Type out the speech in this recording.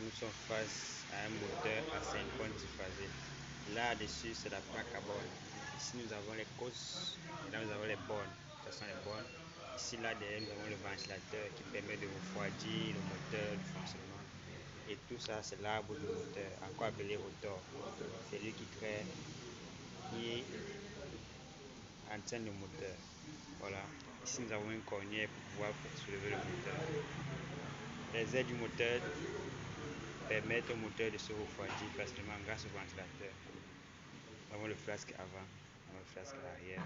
nous sommes face à un moteur à 5 points diphasé. Là-dessus, c'est la plaque à borne. Ici, nous avons les causes. Et là, nous avons les bornes. Ce sont les bornes. Ici, là, derrière, nous avons le ventilateur qui permet de refroidir le moteur, le fonctionnement. Et tout ça, c'est l'arbre du moteur, encore appelé rotor. C'est lui qui traite, qui entraîne le moteur. Voilà. Ici, nous avons une cornière pour pouvoir soulever le moteur. Les ailes du moteur permettent au moteur de se refroidir facilement grâce au ventilateur. Nous avons le flasque avant, nous avons le flasque arrière.